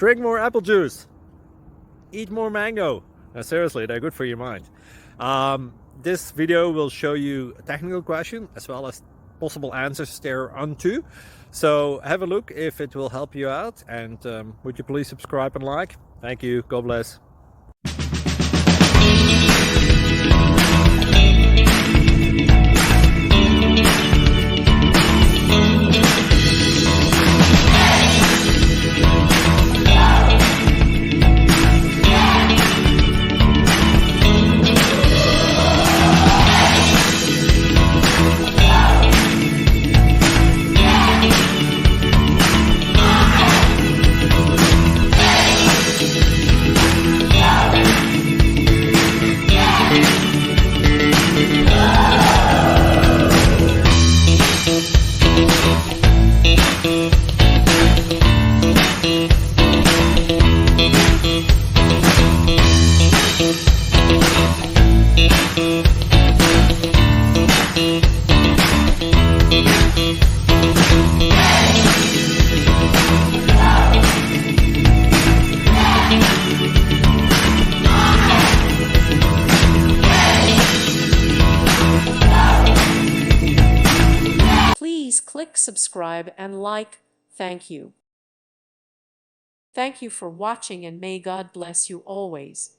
Drink more apple juice. Eat more mango. Now, seriously, they're good for your mind. This video will show you a technical question as well as possible answers thereunto. So have a look if it will help you out, and would you please subscribe and like? Thank you. God bless. Please click subscribe and like. Thank you. Thank you for watching, and may God bless you always.